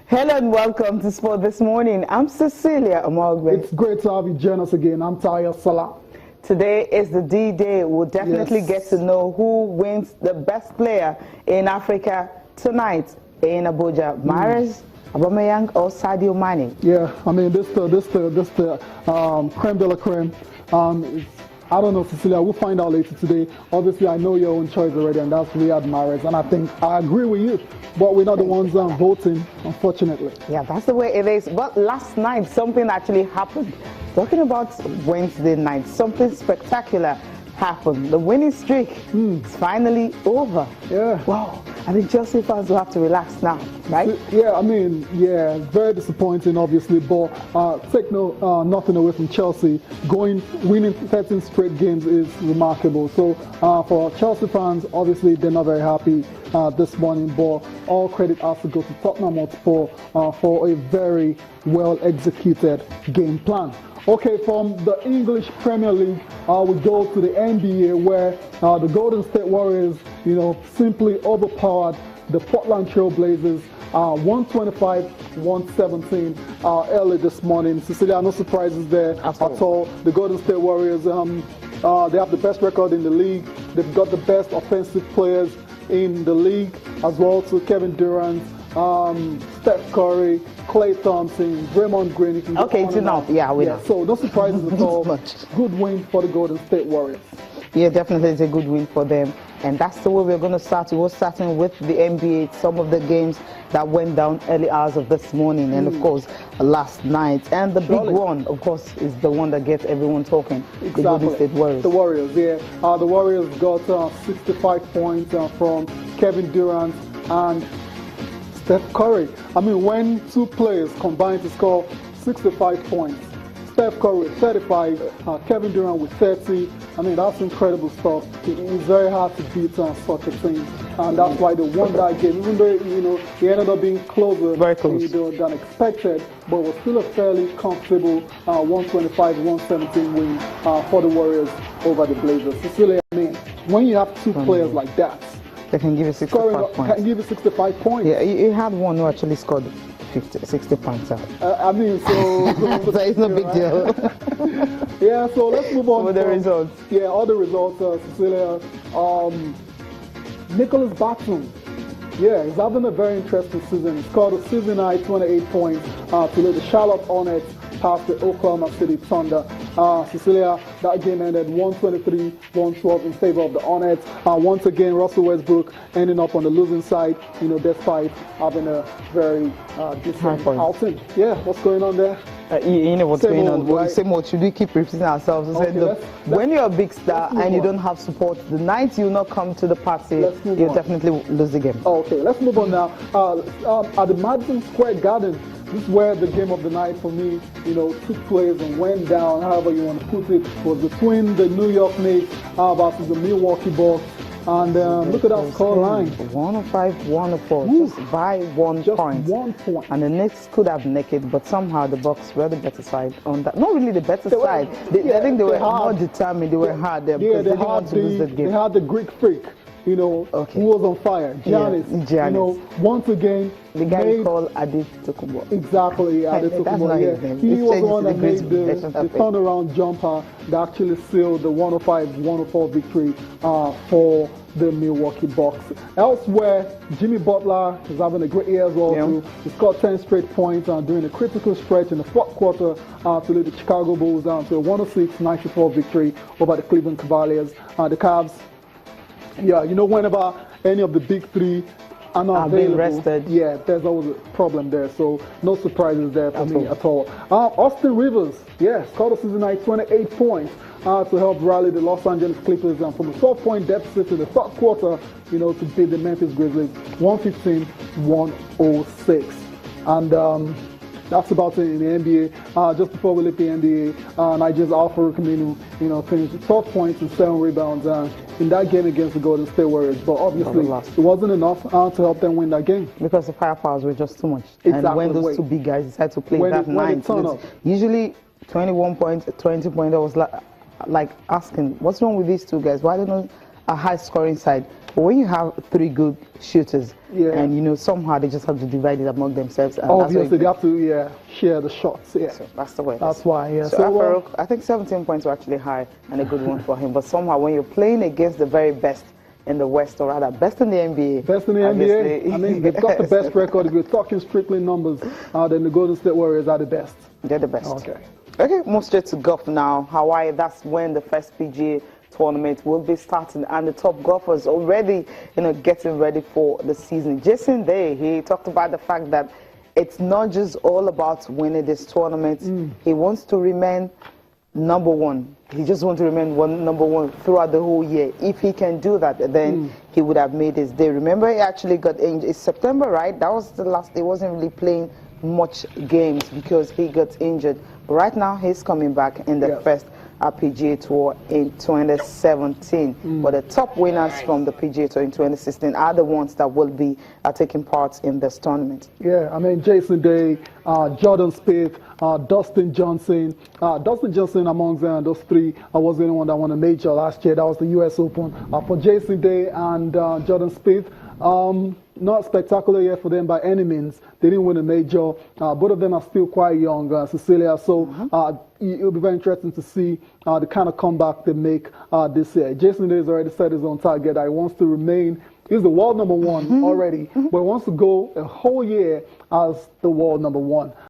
Hello and welcome to Sport This Morning. I'm Cecilia Amogbe. It's great to have you join us again. I'm Tayo Salah. Today is the D-Day. We'll definitely get to know who wins the best player in Africa tonight in Abuja. Mahrez, Aubameyang or Sadio Mane? Yeah, I mean, this creme de la creme. I don't know, Cecilia, we'll find out later today. Obviously, I know your own choice already, and that's Riyad Mahrez. And I think I agree with you, but we're not the ones voting, unfortunately. Yeah, that's the way it is. But last night, something actually happened. Talking about Wednesday night, something spectacular happened. The winning streak is finally over. Yeah. Wow. I think Chelsea fans will have to relax now, right? Yeah, I mean, yeah, very disappointing, obviously, but take nothing away from Chelsea. Winning 13 straight games is remarkable. So for Chelsea fans, obviously, they're not very happy this morning, but all credit has to go to Tottenham Hotspur for a very well-executed game plan. Okay, from the English Premier League, we go to the NBA, where the Golden State Warriors, simply overpowered the Portland Trail Blazers 125-117 early this morning. Cecilia, no surprises there at all. The Golden State Warriors, they have the best record in the league. They've got the best offensive players in the league as well. So Kevin Durant, Steph Curry, Klay Thompson, Draymond Green. Okay, it's enough. Yeah, we know. So no surprises at all. Good win for the Golden State Warriors. Yeah, definitely it's a good win for them. And that's the way we're going to start. We're starting with the NBA, some of the games that went down early hours of this morning and, of course, last night. And the big one, of course, is the one that gets everyone talking, the Golden State Warriors. The Warriors, yeah. The Warriors got 65 points from Kevin Durant and Steph Curry. I mean, when two players combine to score 65 points, Steph Curry with 35, Kevin Durant with 30. I mean, that's incredible stuff. It's very hard to beat such a team, and that's why they won that game. Even though it ended up being closer than expected, but it was still a fairly comfortable 125-117 win for the Warriors over the Blazers. Cecilia, I mean, when you have two players like that, they can give you 65 points. Can give you 65 points. Yeah, you had one who actually scored 60 points out. I mean, so it's no big deal. Yeah, so let's move on with the results. Yeah, all the results, Cecilia. Nicholas Batum, yeah, he's having a very interesting season. He scored a season high 28 points to lead the Charlotte Hornets past the Oklahoma City Thunder. Cecilia, that game ended 123-112 in favor of the Hornets. Once again, Russell Westbrook ending up on the losing side, despite having a very decent outing. Yeah, what's going on there? You know what's going on. Right? Same old. Should we keep repeating ourselves? When you're a big star and you don't have support, the night you not come to the party, you'll definitely lose the game. Okay, let's move on now. At the Madison Square Garden, this is where the game of the night for me, took place and went down, however you want to put it, was between the New York Knicks versus the Milwaukee Bucks. And look at that score line. 105-104, just by 1 point. 1 point. And the Knicks could have naked, but somehow the Bucks were the better side on that. Not really the better side. I think they were more determined. They were hard there because they didn't want to lose the game. They had the Greek freak, who was on fire. Giannis. Once again, the guy you call Adetokounmpo. Exactly, Adetokounmpo. He was the one that made the turnaround jumper that actually sealed the 105-104 victory for the Milwaukee Bucks. Elsewhere, Jimmy Butler is having a great year as well. Too. He scored 10 straight points during a critical stretch in the fourth quarter to lead the Chicago Bulls down to a 106-94 victory over the Cleveland Cavaliers. The Cavs, whenever any of the big three are not available, yeah, there's always a problem there. So no surprises there for me at all. Austin Rivers, scored a season high 28 points to help rally the Los Angeles Clippers from a 12-point deficit in the third quarter, to beat the Memphis Grizzlies 115-106. And that's about it in the NBA. Just before we leave the NBA, Nigeria's Al-Farouq Aminu, finished with 12 points and 7 rebounds in that game against the Golden State Warriors. But obviously, it wasn't enough to help them win that game. Because the firepowers were just too much. Exactly. And when those two big guys decided to play that night, usually 21 points, 20 points, I was like asking, what's wrong with these two guys? Why don't a high-scoring side? But when you have 3 good shooters, yeah. and you know somehow they just have to divide it among themselves. And obviously, they have to share the shots. Yeah, so that's the way. That's why. Yeah. So Farouk, I think 17 points were actually high and a good one for him. But somehow, when you're playing against the very best in the West, or rather, best in the NBA. Best in the NBA. I mean, they've got the best record. If you're talking strictly numbers, then the Golden State Warriors are the best. They're the best. Okay. Okay, move straight to golf now. Hawaii, that's when the first PGA tournament will be starting, and the top golfers already, getting ready for the season. Jason Day, he talked about the fact that it's not just all about winning this tournament. He wants to remain number one. He just wants to remain number one throughout the whole year. If he can do that, then he would have made his day. Remember, he actually got injured. It's September, right? That was the last. He wasn't really playing much games because he got injured. Right now, he's coming back in the first PGA Tour in 2017. But the top winners from the PGA Tour in 2016 are the ones that will be taking part in this tournament. Yeah, I mean, Jason Day, Jordan Spieth, Dustin Johnson. Dustin Johnson amongst those 3 was the only one that won a major last year. That was the U.S. Open. For Jason Day and Jordan Spieth, not spectacular year for them by any means. They didn't win a major. Both of them are still quite young, Cecilia. So it'll be very interesting to see the kind of comeback they make this year. Jason Day has already set his own target that he wants to remain. He's the world number 1 already, but he wants to go a whole year as the world number 1.